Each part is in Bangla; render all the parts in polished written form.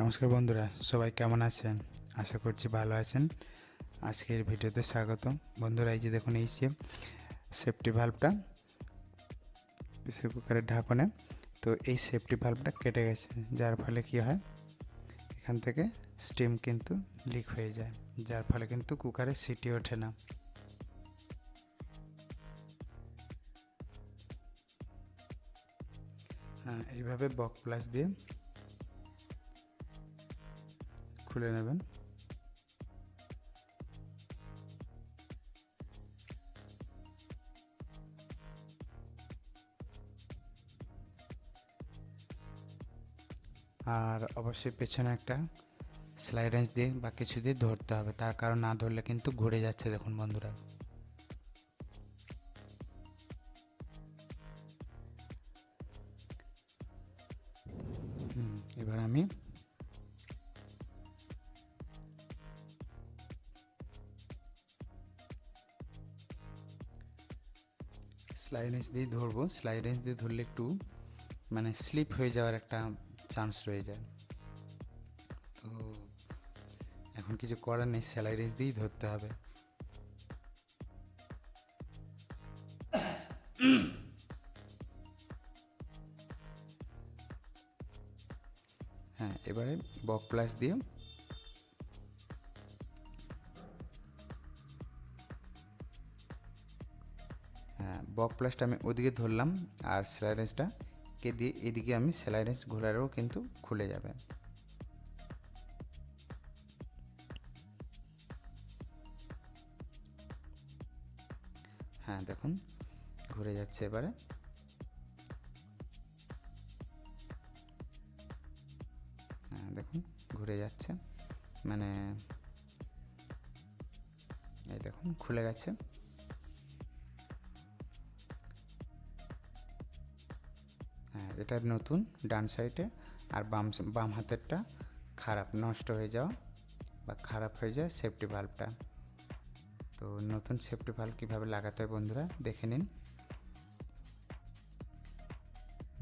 নমস্কার বন্ধুরা, সবাই কেমন আছেন? আশা করছি ভালো আছেন। আজকের ভিডিওতে স্বাগত। বন্ধুরা, এই যে দেখুন, এই সেফটি ভাল্বটা প্রেসার কুকারের ঢাকনে, তো এই সেফটি ভাল্বটা কেটে গেছে, যার ফলে কি হয়, এখান থেকে স্টিম কিন্তু লিক হয়ে যায়, যার ফলে কিন্তু কুকারে সিটি ওঠে না। হ্যাঁ, এইভাবে বক প্লাস দিয়ে খুলে নেবেন। আর অবশ্যই পেছনে একটা সেলাই রেঞ্চ দিয়ে বা কিছু দিয়ে ধরতে হবে, তার কারণ না ধরলে কিন্তু ঘুরে যাচ্ছে। দেখুন বন্ধুরা, এবার আমি সেলাই রেঞ্চ দিয়ে ধরবো। সেলাই রেঞ্চ দিয়ে ধরলে একটু স্লিপ হয়ে যাওয়ার একটা চান্স রয়ে যায়। তো এখন কিছু করার নেই, সেলাই রেঞ্চ দিয়েই ধরতে হবে। হ্যাঁ, এবারে বক প্লাস দিয়ে বক প্লাসটা আমি ওদিকে ধরলাম, আর সেলাই রেঞ্চটা কে দিয়ে এদিকে আমি সেলাই রেঞ্চ ঘোরারও কিন্তু খুলে যাবে। হ্যাঁ, দেখুন ঘুরে যাচ্ছে। এবারে হ্যাঁ, দেখুন ঘুরে যাচ্ছে, এই দেখুন খুলে গেছে। হ্যাঁ, এটা নতুন ডান সাইডে, আর বাম হাতেরটা খারাপ, নষ্ট হয়ে যাওয়া বা খারাপ হয়ে যায় সেফটি ভাল্বটা। তো নতুন সেফটি ভাল্ব কীভাবে লাগাতে হয় বন্ধুরা দেখে নিন।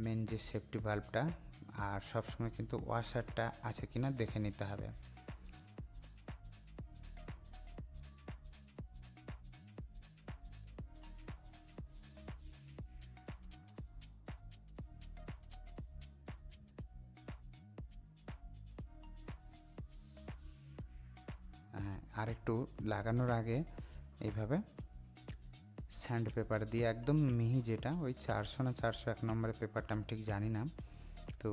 মেন যে সেফটি ভাল্বটা, আর সবসময় কিন্তু ওয়াশারটা আছে কিনা দেখে নিতে হবে। আর একটু লাগানোর আগে এইভাবে স্যান্ড পেপার দিয়ে একদম মিহি, যেটা ওই 400 না 401 নম্বরের পেপারটা, আমি ঠিক জানি না, তো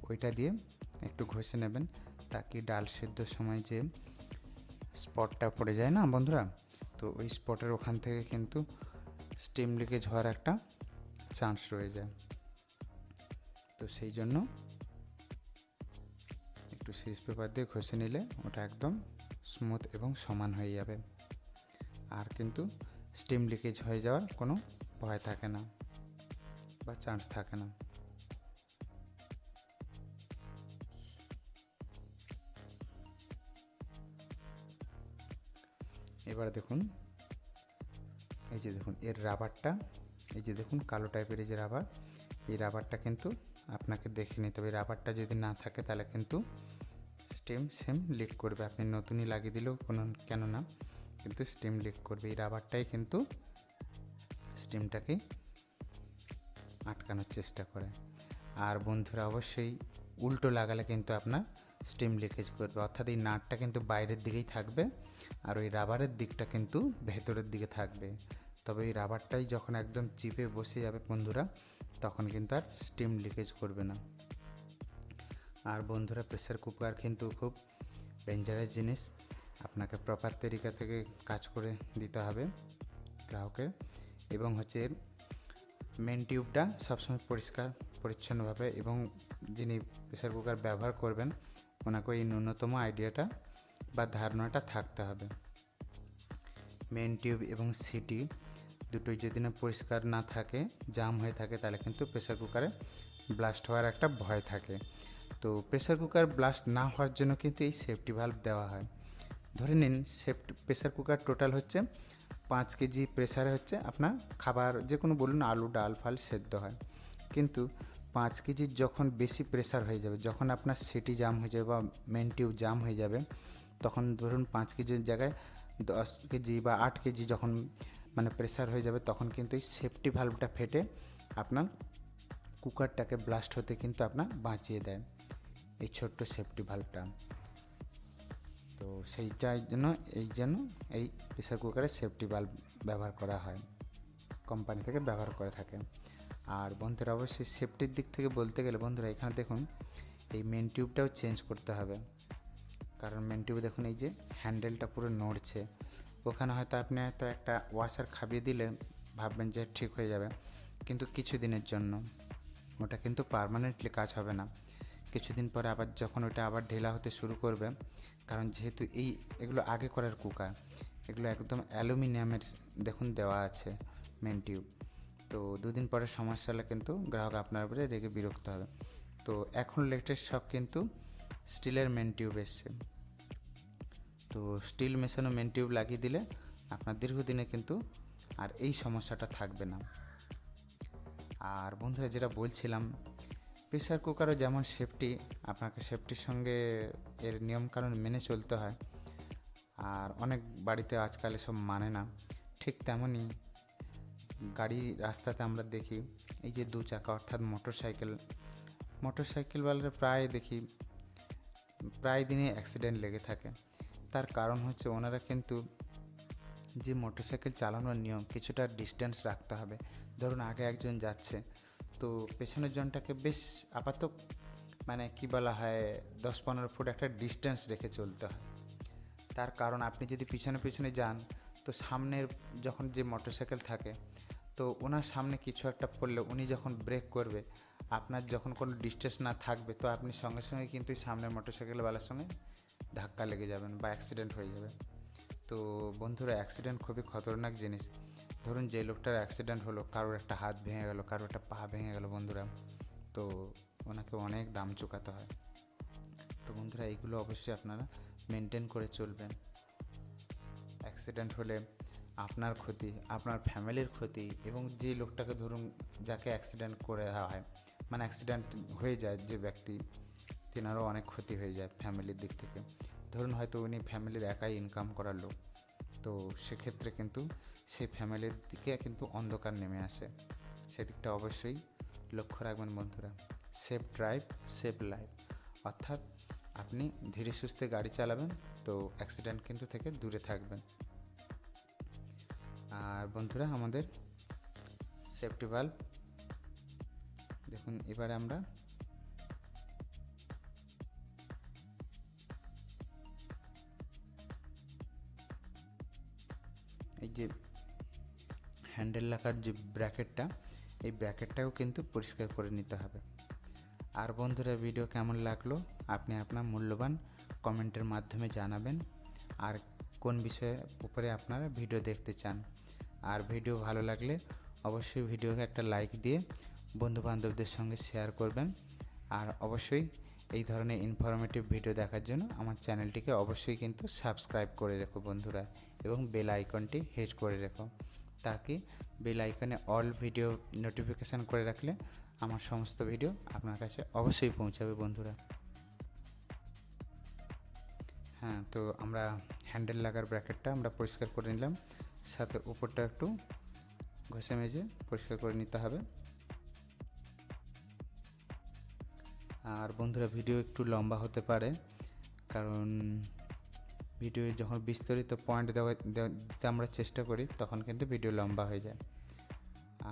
ওইটা দিয়ে একটু ঘষে নেবেন, তাকি ডাল সেদ্ধর সময় যে স্পটটা পড়ে যায় না বন্ধুরা, তো ওই স্পটের ওখান থেকে কিন্তু স্টিম লিকেজ হওয়ার একটা চান্স রয়ে যায়। তো সেই জন্য একটু সিরিজ পেপার দিয়ে ঘষে নিলে ওটা একদম স্মুথ এবং সমান হয়ে যাবে, আর কিন্তু স্টিম লিকেজ হয়ে যাওয়ার কোনো ভয় থাকে না বা চান্স থাকে না। এবার দেখুন, এই যে দেখুন এর রাবারটা, এই যে দেখুন কালো টাইপের এই যে রাবার, এই রাবারটা কিন্তু আপনাকে দেখে নিতে হবে। রাবারটা যদি না থাকে তাহলে কিন্তু স্টিম সেম লিক করবে, আপনি নতুনই লাগিয়ে দিলেও কোনো কেন না, কিন্তু স্টিম লিক করবে। এই রাবারটাই কিন্তু স্টিমটাকে আটকানোর চেষ্টা করে। আর বন্ধুরা, অবশ্যই উল্টো লাগালে কিন্তু আপনার স্টিম লিকেজ করবে, অর্থাৎ এই নাটটা কিন্তু বাইরের দিকেই থাকবে, আর ওই রাবারের দিকটা কিন্তু ভেতরের দিকে থাকবে। তবে এই রাবারটাই যখন একদম চিপে বসে যাবে বন্ধুরা, তখন কিন্তু আর স্টিম লিকেজ করবে না। আর বন্ধুরা, প্রেসার কুকার কিন্তু খুব ডেঞ্জারাস জিনিস, আপনাকে প্রপার তরিকা থেকে কাজ করে দিতে হবে গ্রাহকের, এবং এর মেন টিউবটা সবসময় পরিষ্কার পরিচ্ছন্নভাবে, এবং যিনি প্রেসার কুকার ব্যবহার করবেন ওনাকে এই ন্যূনতম আইডিয়াটা বা ধারণাটা থাকতে হবে। মেন টিউব এবং সিটি দুটোই যদি না পরিষ্কার না থাকে, জাম হয়ে থাকে, তাহলে কিন্তু প্রেসার কুকারে ব্লাস্ট হওয়ার একটা ভয় থাকে। তো প্রেসার কুকার ব্লাস্ট না হওয়ার জন্য কিন্তু এই সেফটি ভাল্ব দেওয়া হয়। ধরে নিন প্রেসার কুকার টোটাল হচ্ছে 5 কেজি প্রেসারে হচ্ছে আপনার খাবার, যে কোনো বলুন আলু ডাল ফাল সেদ্ধ হয়, কিন্তু 5 কেজির যখন বেশি প্রেসার হয়ে যাবে, যখন আপনার সিটি জাম হয়ে যাবে বা মেন টিউব জাম হয়ে যাবে, তখন ধরুন 5 কেজির জায়গায় 10 কেজি বা 8 কেজি যখন মানে প্রেসার হয়ে যাবে, তখন কিন্তু এই সেফটি ভালভটা ফেটে আপনার কুকারটাকে ব্লাস্ট হতে কিন্তু আপনার বাঁচিয়ে দেয় এই ছোট্ট সেফটি ভালভটা। তো সেইটার জন্য এই প্রেসার কুকারে সেফটি ভালভ ব্যবহার করা হয়, কোম্পানি থেকে ব্যবহার করে থাকে। আর বন্ধুরা অবশ্যই সেফটির দিক থেকে বলতে গেলে বন্ধুরা এখানে দেখুন এই মেন টিউবটাও চেঞ্জ করতে হবে, কারণ মেন টিউবে দেখুন এই যে হ্যান্ডেলটা পুরো নড়ছে। ওখানে হয়তো আপনি হয়তো একটা ওয়াশার খাবিয়ে দিলে ভাববেন যে ঠিক হয়ে যাবে, কিন্তু কিছু দিনের জন্য, ওটা কিন্তু পার্মানেন্টলি কাজ হবে না। কিছুদিন পরে আবার যখন ওটা আবার ঢেলা হতে শুরু করবে, কারণ যেহেতু এগুলো আগে করার কুকার, এগুলো একদম অ্যালুমিনিয়ামের দেখুন দেওয়া আছে মেন টিউব। তো দুদিন পরে সমস্যা হলে কিন্তু গ্রাহক আপনার উপরে রেগে বিরক্ত হবে। তো এখন লেটেস্ট সব কিন্তু স্টিলের মেন টিউব এসছে। তো স্টিল মেশানো মেন টিউব লাগিয়ে দিলে আপনার দীর্ঘদিনে কিন্তু আর এই সমস্যাটা থাকবে না। আর বন্ধুরা যেটা বলছিলাম, প্রেসার কুকারও যেমন সেফটি, আপনাকে সেফটির সঙ্গে এর নিয়মকানুন মেনে চলতে হয়। আর অনেক বাড়িতে আজকাল এসব মানে না, ঠিক তেমনই গাড়ি রাস্তাতে আমরা দেখি এই যে 2 চাকা অর্থাৎ মোটরসাইকেলওয়ালারা প্রায় দিনই অ্যাক্সিডেন্ট লেগে থাকে। তার কারণ হচ্ছে ওনারা কিন্তু যে মোটরসাইকেল চালানোর নিয়ম, কিছুটা ডিস্টেন্স রাখতে হবে। ধরুন আগে একজন যাচ্ছে, তো পেছনের জনটাকে বেশ আপাতত মানে কি বলা হয় 10-15 ফুট একটা ডিস্টেন্স রেখে চলতে হয়। তার কারণ আপনি যদি পিছনে পিছনে যান, তো সামনের যখন যে মোটরসাইকেল থাকে, তো ওনার সামনে কিছু একটা পড়লে উনি যখন ব্রেক করবে, আপনার যখন কোনো ডিস্টেন্স না থাকবে, তো আপনি সঙ্গে সঙ্গে কিন্তু সামনের মোটরসাইকেলওয়ালার সঙ্গে ধাক্কা লেগে যাবেন বা অ্যাক্সিডেন্ট হয়ে যাবে। তো বন্ধুরা অ্যাক্সিডেন্ট খুবই খতরনাক জিনিস। ধরুন যে লোকটার অ্যাক্সিডেন্ট হলো, কারোর একটা হাত ভেঙে গেল, কারোর একটা পা ভেঙে গেল বন্ধুরা, তো ওনাকে অনেক দাম চুকাতে হয়। তো বন্ধুরা এইগুলো অবশ্যই আপনারা মেনটেন করে চলবেন। অ্যাক্সিডেন্ট হলে আপনার ক্ষতি, আপনার ফ্যামিলির ক্ষতি, এবং যে লোকটাকে ধরুন যাকে অ্যাক্সিডেন্ট করে দেওয়া হয়, মানে অ্যাক্সিডেন্ট হয়ে যায় যে ব্যক্তি, তেনারও অনেক ক্ষতি হয়ে যায় ফ্যামিলির দিক থেকে। ধরুন হয়তো উনি ফ্যামিলির একাই ইনকাম করার লোক, তো সেক্ষেত্রে কিন্তু সেই ফ্যামিলির দিকে কিন্তু অন্ধকার নেমে আসে। সেদিকটা অবশ্যই লক্ষ্য রাখবেন বন্ধুরা। সেফ ড্রাইভ সেফ লাইফ, অর্থাৎ আপনি ধীরে সুস্থে গাড়ি চালাবেন, তো অ্যাক্সিডেন্ট কিন্তু থেকে দূরে থাকবেন। আর বন্ধুরা আমাদের সেফটি ভালভ দেখুন, এবারে আমরা এই যে হ্যান্ডেল লাগার যে ব্র্যাকেটটা, এই ব্র্যাকেটটাও কিন্তু পরিষ্কার করে নিতে হবে। আর বন্ধুরা ভিডিও কেমন লাগলো আপনি আপনার মূল্যবান কমেন্টের মাধ্যমে জানাবেন, আর কোন বিষয়ের উপরে আপনারা ভিডিও দেখতে চান। আর ভিডিও ভালো লাগলে অবশ্যই ভিডিওকে একটা লাইক দিয়ে বন্ধুবান্ধবদের সঙ্গে শেয়ার করবেন। আর অবশ্যই এই ধরনের ইনফরমেটিভ ভিডিও দেখার জন্য আমার চ্যানেলটিকে অবশ্যই কিন্তু সাবস্ক্রাইব করে রেখো বন্ধুরা, এবং বেল আইকনটি হিট করে রেখো, তাকি বেল আইকনে অল ভিডিও নোটিফিকেশান করে রাখলে আমার সমস্ত ভিডিও আপনার কাছে অবশ্যই পৌঁছাবে বন্ধুরা। হ্যাঁ, তো আমরা হ্যান্ডেল লাগার ব্র্যাকেটটা আমরা পরিষ্কার করে নিলাম, সাথে উপরটা একটু ঘষে মেজে পরিষ্কার করে নিতে হবে। আর বন্ধুরা ভিডিও একটু লম্বা হতে পারে, কারণ ভিডিও যখন বিস্তারিত পয়েন্ট দিতে আমরা চেষ্টা করি, তখন কিন্তু ভিডিও লম্বা হয়ে যায়।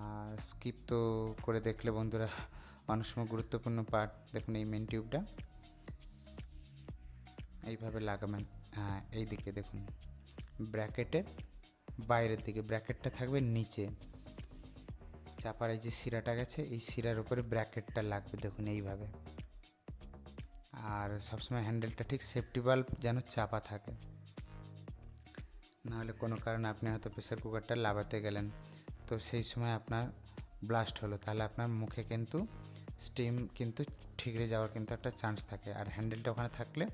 আর স্কিপ তো করে দেখলে বন্ধুরা অনেক সময় গুরুত্বপূর্ণ পার্ট দেখুন, এই মেন টিউবটা এইভাবে লাগাবেন। হ্যাঁ, এই দিকে দেখুন ব্র্যাকেটের বাইরের দিকে, ব্র্যাকেটটা থাকবে নিচে, চাপার এই যে শিরাটা গেছে, এই শিরার উপরে ব্র্যাকেটটা লাগবে দেখুন এইভাবে। আর সবসময় হ্যান্ডেলটা ঠিক সেফটি ভালভ যেন চাপা থাকে, নাহলে কোনো কারণে আপনি হয়তো প্রেসার কুকারটা লাগাতে গেলেন, তো সেই সময় আপনার ব্লাস্ট হলো, তাহলে আপনার মুখে কিন্তু স্টিম কিন্তু ঠিকরে যাওয়ার কিন্তু একটা চান্স থাকে। আর হ্যান্ডেলটা ওখানে থাকলে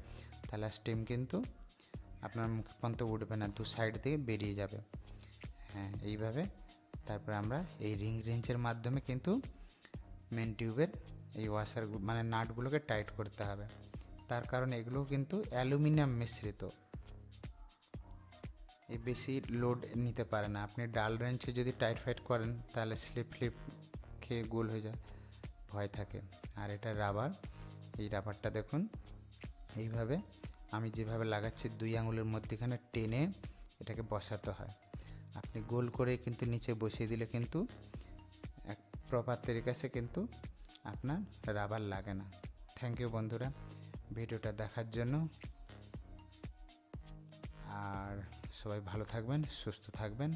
তাহলে স্টিম কিন্তু আপনার মুখে পর্যন্ত উঠবে না, দু সাইড থেকে বেরিয়ে যাবে। হ্যাঁ, এইভাবে তারপরে আমরা এই রিং রেঞ্চের মাধ্যমে কিন্তু মেন টিউবের এই ওয়াশার মানে নাটগুলোকে টাইট করতে হবে। তার কারণ এগুলো কিন্তু অ্যালুমিনিয়াম মিশ্রিত, এই বেশি লোড নিতে পারে না। আপনি ডাল রেঞ্চে যদি টাইট ফাইট করেন তাহলে স্লিপ ফ্লিপ খেয়ে গোল হয়ে যায়, ভয় থাকে। আর এটা রাবার, এই রাবারটা দেখুন এইভাবে আমি যেভাবে লাগাচ্ছি 2 আঙুলের মধ্যেখানে টেনে এটাকে বসাতে হয়। আপনি গোল করে কিন্তু নিচে বসিয়ে দিলে কিন্তু এক প্রপার তরিকাছে কিন্তু আপনার রাবার লাগে না। থ্যাংক ইউ বন্ধুরা ভিডিওটা দেখার জন্য। আর সবাই ভালো থাকবেন, সুস্থ থাকবেন।